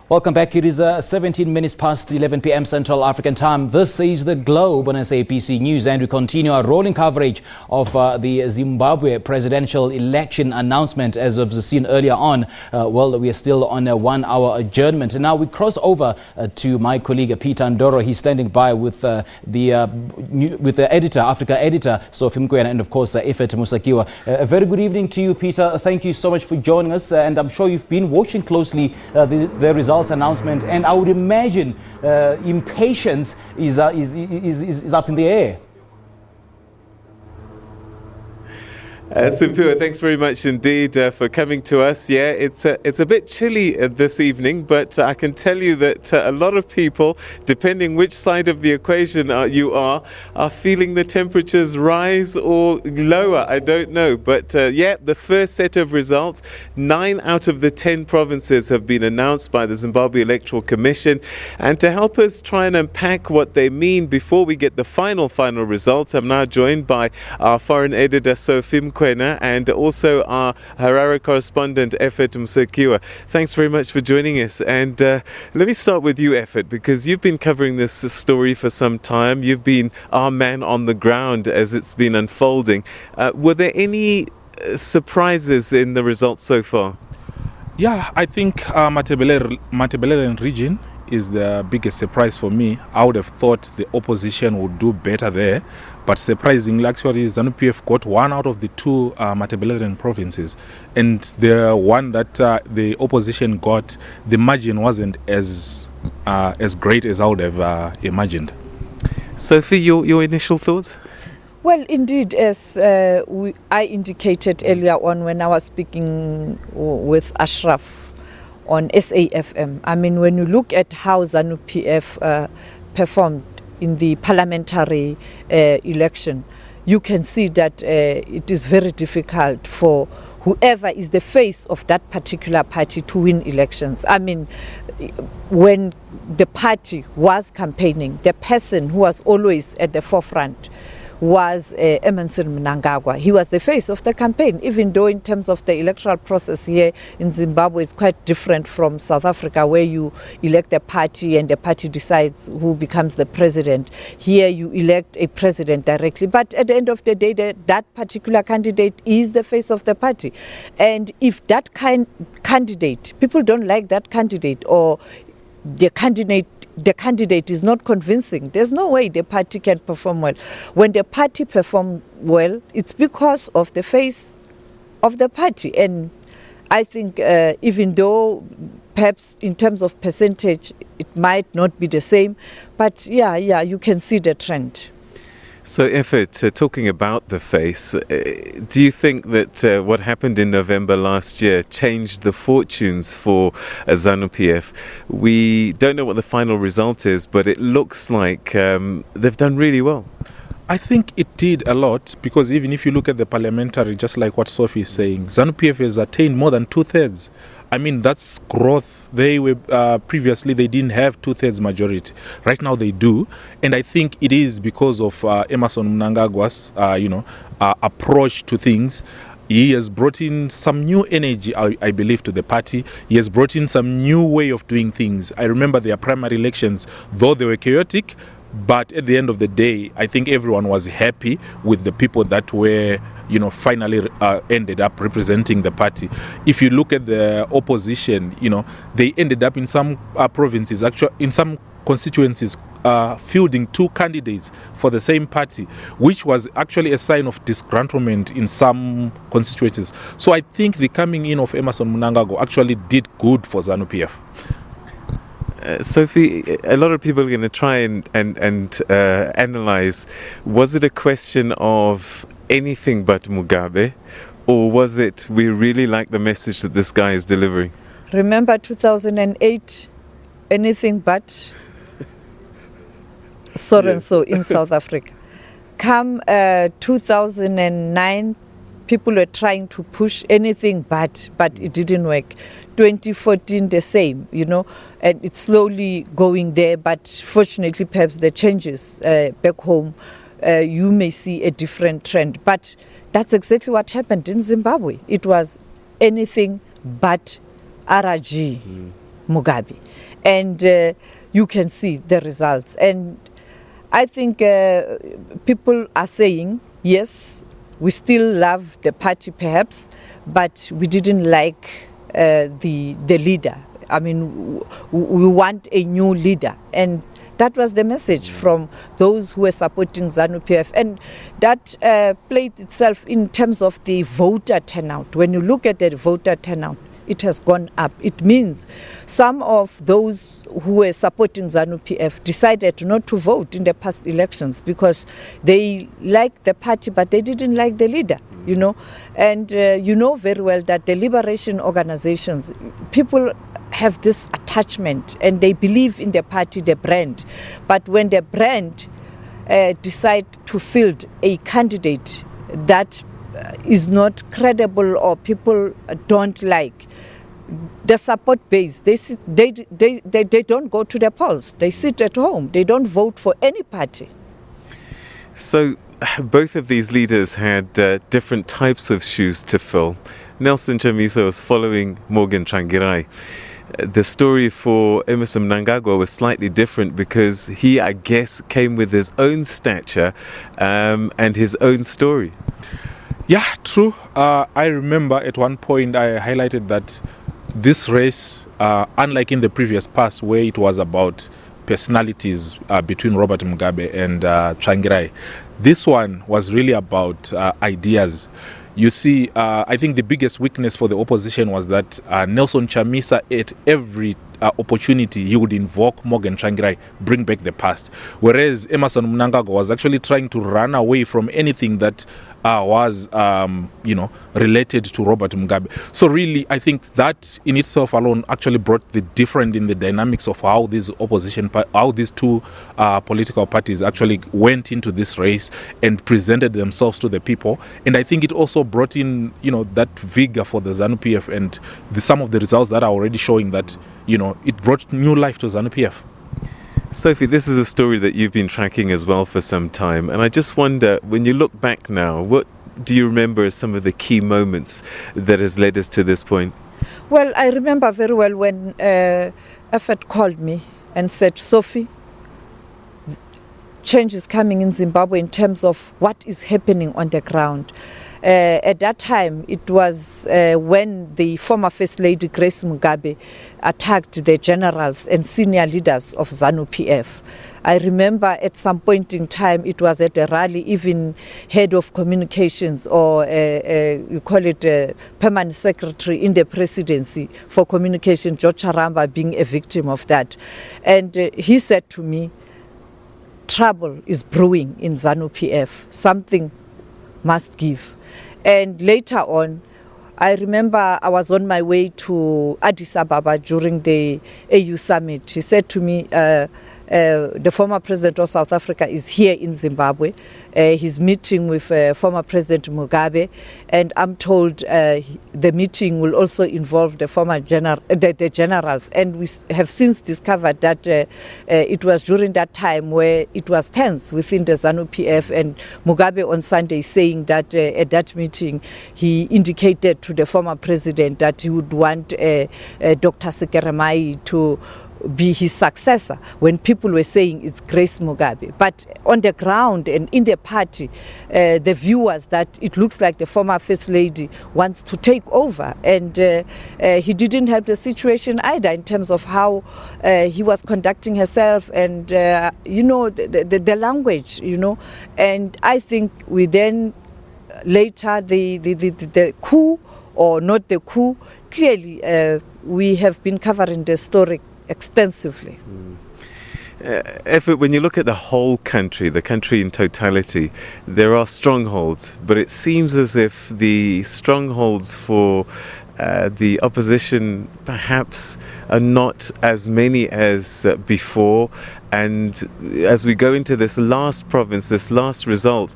Welcome back. It is 17 minutes past 11 p.m. Central African Time. This is The Globe on SABC News, and we continue our rolling coverage of the Zimbabwe presidential election announcement. As of the scene earlier on, we are still on a 1-hour adjournment. And now we cross over to my colleague Peter Ndoro. He's standing by with the editor, Africa editor, Sophie Mokoena, and of course Ephert Musekiwa. A very good evening to you, Peter. Thank you so much for joining us, and I'm sure you've been watching closely the results announcement, and I would imagine impatience is up in the air. Simpiwe, thanks very much indeed for coming to us. Yeah, it's a bit chilly this evening, but I can tell you that a lot of people, depending which side of the equation you are feeling the temperatures rise or lower. I don't know, but yeah, the first set of results, 9 out of the 10 provinces have been announced by the Zimbabwe Electoral Commission, and to help us try and unpack what they mean before we get the final results, I'm now joined by our foreign editor Sophie Mokoena and also our Harare correspondent Ephert Musekiwa. Thanks very much for joining us. And let me start with you, Ephert, because you've been covering this story for some time. You've been our man on the ground as it's been unfolding. Were there any surprises in the results so far? Yeah, I think Matabeleland region is the biggest surprise for me. I would have thought the opposition would do better there, but surprisingly, actually, ZANU-PF got 1 out of the 2 Matabeleland provinces, and the one that the opposition got, the margin wasn't as great as I would have imagined. Sophie, your initial thoughts? Well, indeed, as I indicated earlier on when I was speaking with Ashraf on SAFM. I mean, when you look at how ZANU-PF performed in the parliamentary election, you can see that it is very difficult for whoever is the face of that particular party to win elections. I mean, when the party was campaigning, the person who was always at the forefront was Emmerson Mnangagwa. He was the face of the campaign, even though in terms of the electoral process here in Zimbabwe is quite different from South Africa, where you elect a party and the party decides who becomes the president. Here you elect a president directly, but at the end of the day, that particular candidate is the face of the party. And if that candidate, people don't like that candidate, or the candidate is not convincing, there's no way the party can perform well. When the party performs well, it's because of the face of the party. And I think even though perhaps in terms of percentage it might not be the same, but yeah, you can see the trend. So, Ephert, talking about the face, do you think that what happened in November last year changed the fortunes for ZANU-PF? We don't know what the final result is, but it looks like they've done really well. I think it did a lot, because even if you look at the parliamentary, just like what Sophie is saying, ZANU-PF has attained more than 2/3. I mean, that's growth. They were previously they didn't have 2/3 majority. Right now they do, and I think it is because of Emmerson Mnangagwa's approach to things. He has brought in some new energy, I believe, to the party. He has brought in some new way of doing things. I remember their primary elections, though they were chaotic, but at the end of the day, I think everyone was happy with the people that were, finally ended up representing the party. If you look at the opposition, they ended up in some provinces, actually in some constituencies, fielding 2 candidates for the same party, which was actually a sign of disgruntlement in some constituencies. So I think the coming in of Emmerson Mnangagwa actually did good for ZANU-PF. Sophie, a lot of people are going to try and analyze, was it a question of anything but Mugabe, or was it we really like the message that this guy is delivering? Remember 2008, anything but so in South Africa. Come 2009, people were trying to push anything but it didn't work. 2014 the same, and it's slowly going there, but fortunately perhaps the changes back home, you may see a different trend. But that's exactly what happened in Zimbabwe. It was anything but RRG. Mugabe. And you can see the results. And I think people are saying, yes, we still love the party perhaps, but we didn't like the leader. I mean, we want a new leader. And that was the message from those who were supporting ZANU-PF. And that played itself in terms of the voter turnout. When you look at the voter turnout, it has gone up. It means some of those who were supporting ZANU-PF decided not to vote in the past elections because they liked the party, but they didn't like the leader, you know. And you know very well that the liberation organizations, people have this attachment and they believe in the party, the brand. But when the brand decide to field a candidate that is not credible or people don't like, the support base, they don't go to the polls. They sit at home. They don't vote for any party. So both of these leaders had different types of shoes to fill. Nelson Chamisa was following Morgan Tsvangirai. The story for Emmerson Mnangagwa was slightly different because he, I guess, came with his own stature and his own story. Yeah, true. I remember at one point I highlighted that this race, unlike in the previous past where it was about personalities between Robert Mugabe and Tsvangirai, this one was really about ideas. You see, I think the biggest weakness for the opposition was that Nelson Chamisa, at every opportunity, he would invoke Morgan Tsvangirai, bring back the past. Whereas Emmerson Mnangagwa was actually trying to run away from anything that was, related to Robert Mugabe. So really, I think that in itself alone actually brought the difference in the dynamics of how these two political parties actually went into this race and presented themselves to the people. And I think it also brought in, that vigor for the ZANU-PF and some of the results that are already showing that, it brought new life to ZANU-PF. Sophie, this is a story that you've been tracking as well for some time. And I just wonder, when you look back now, what do you remember as some of the key moments that has led us to this point? Well, I remember very well when Ephert called me and said, Sophie, change is coming in Zimbabwe in terms of what is happening on the ground. At that time, it was when the former First Lady Grace Mugabe attacked the generals and senior leaders of ZANU-PF. I remember at some point in time, it was at a rally, even head of communications, or you call it a permanent secretary in the presidency for communication, George Charamba, being a victim of that. And he said to me, trouble is brewing in ZANU-PF. Something must give. And later on, I remember I was on my way to Addis Ababa during the AU summit. He said to me, the former president of South Africa is here in Zimbabwe. He's meeting with former President Mugabe, and I'm told the meeting will also involve the former the generals. And we have since discovered that it was during that time where it was tense within the ZANU-PF, and Mugabe on Sunday saying that at that meeting he indicated to the former president that he would want Dr. Sekeremai to be his successor, when people were saying it's Grace Mugabe. But on the ground and in the party, the view was that it looks like the former First Lady wants to take over. And he didn't help the situation either in terms of how he was conducting herself and, the language, And I think we then, later, the coup, or not the coup, clearly we have been covering the story extensively. Ephert, when you look at the whole country, the country in totality, there are strongholds, but it seems as if the strongholds for the opposition perhaps are not as many as before. And as we go into this last province, this last result,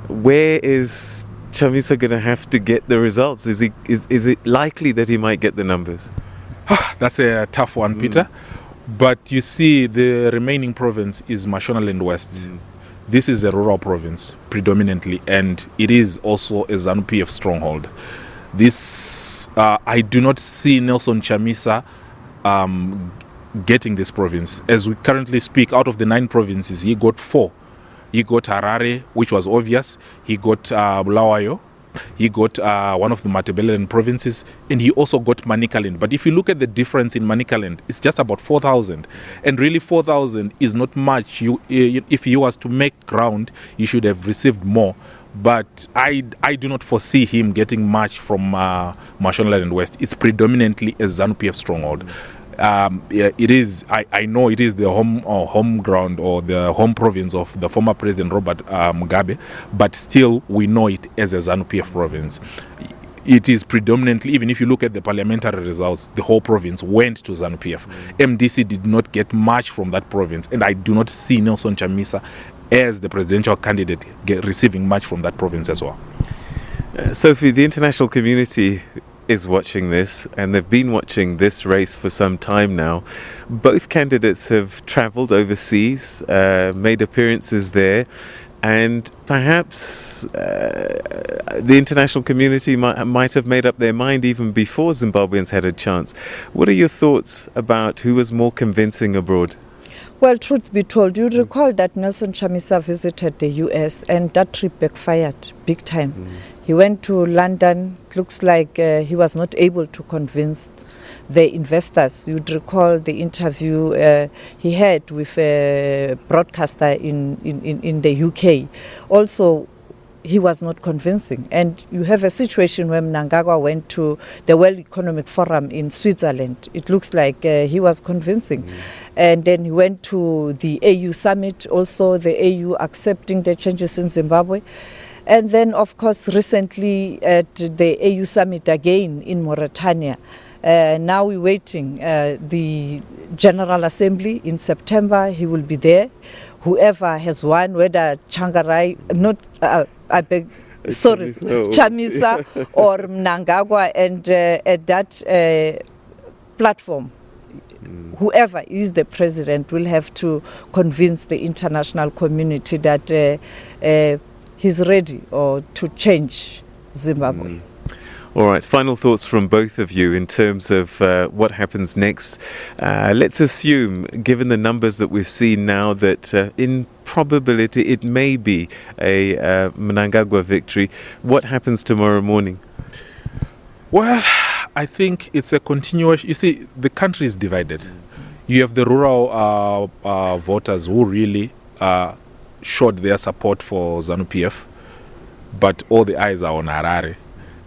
where is Chamisa going to have to get the results? Is it likely that he might get the numbers? That's a tough one, Peter. But you see, the remaining province is Mashonaland West. This is a rural province predominantly, and it is also a ZANU-PF stronghold. This, I do not see Nelson Chamisa getting this province. As we currently speak, out of the 9 provinces, he got 4. He got Harare, which was obvious. He got Bulawayo. He got one of the Matabeleland provinces, and he also got Manicaland. But if you look at the difference in Manicaland, it's just about 4,000. And really 4,000 is not much. If he was to make ground, he should have received more. But I do not foresee him getting much from Mashonaland West. It's predominantly a ZANU-PF stronghold. It is. I know it is the home ground or the home province of the former President Robert Mugabe, but still we know it as a ZANU-PF province. It is predominantly, even if you look at the parliamentary results, the whole province went to ZANU-PF. MDC did not get much from that province, and I do not see Nelson Chamisa as the presidential candidate receiving much from that province as well. Sophie, the international community is watching this, and they've been watching this race for some time now. Both candidates have travelled overseas, made appearances there, and perhaps the international community might have made up their mind even before Zimbabweans had a chance. What are your thoughts about who was more convincing abroad? Well, truth be told, you recall that Nelson Chamisa visited the US, and that trip backfired big time. He went to London. Looks like he was not able to convince the investors. You'd recall the interview he had with a broadcaster in the UK. Also, he was not convincing. And you have a situation where Mnangagwa went to the World Economic Forum in Switzerland. It looks like he was convincing. And then he went to the AU summit, also the AU accepting the changes in Zimbabwe. And then, of course, recently at the AU summit again in Mauritania. Now we're waiting. The General Assembly in September, he will be there. Whoever has won, whether Changarai, Chamisa or Mnangagwa, and at that platform, whoever is the president will have to convince the international community that he's ready to change Zimbabwe. All right, final thoughts from both of you in terms of what happens next. Let's assume, given the numbers that we've seen now, that in probability it may be a Mnangagwa victory. What happens tomorrow morning? Well, I think it's a continuation. You see, the country is divided. You have the rural voters who really showed their support for ZANU-PF, but all the eyes are on Harare.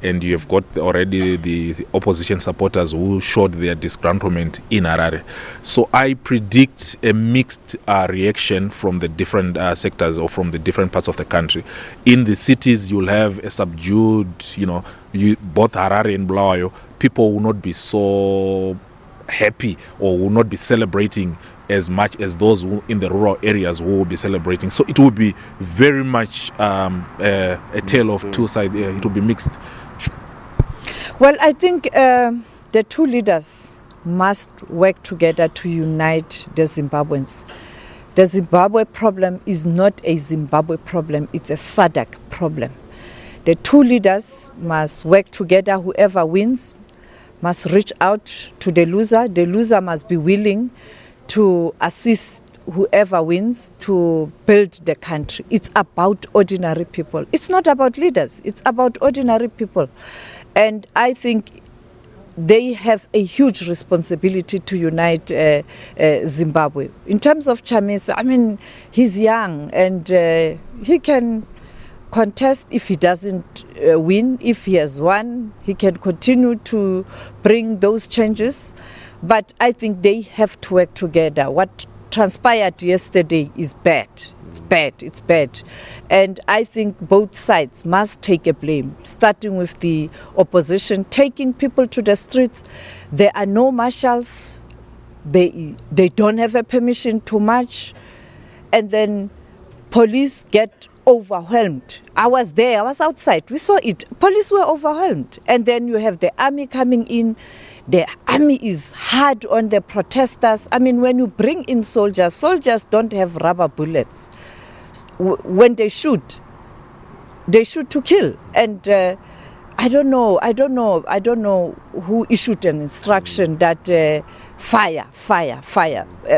And you have got already the opposition supporters who showed their disgruntlement in Harare. So I predict a mixed reaction from the different sectors or from the different parts of the country. In the cities, you'll have a subdued, both Harare and Bulawayo, people will not be so happy or will not be celebrating as much as those who in the rural areas who will be celebrating. So it will be very much a tale of two sides. It will be mixed. Well, I think the two leaders must work together to unite the Zimbabweans. The Zimbabwe problem is not a Zimbabwe problem, it's a SADC problem. The two leaders must work together. Whoever wins must reach out to the loser. The loser must be willing to assist whoever wins to build the country. It's about ordinary people. It's not about leaders, it's about ordinary people. And I think they have a huge responsibility to unite Zimbabwe. In terms of Chamisa, I mean, he's young and he can contest if he doesn't win. If he has won, he can continue to bring those changes. But I think they have to work together. What transpired yesterday is bad. It's bad. And I think both sides must take a blame, starting with the opposition, taking people to the streets. There are no marshals. They don't have a permission to march. And then police get overwhelmed. I was there, I was outside, we saw it. Police were overwhelmed. And then you have the army coming in. The army is hard on the protesters. I mean, when you bring in soldiers don't have rubber bullets. When they shoot to kill. And I don't know who issued an instruction that fire.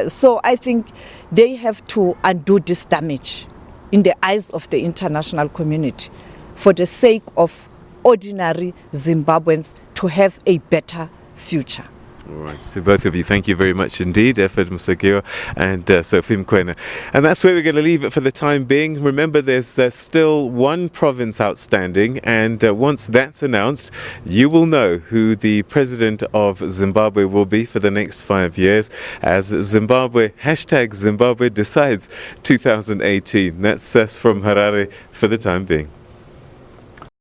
So I think they have to undo this damage in the eyes of the international community for the sake of ordinary Zimbabweans to have a better future. All right, so both of you, thank you very much indeed, Ephert Musekiwa and Sophie Mokoena. And that's where we're going to leave it for the time being. Remember, there's still one province outstanding, and once that's announced, you will know who the president of Zimbabwe will be for the next 5 years as Zimbabwe #Zimbabwe decides 2018. That's us from Harare for the time being.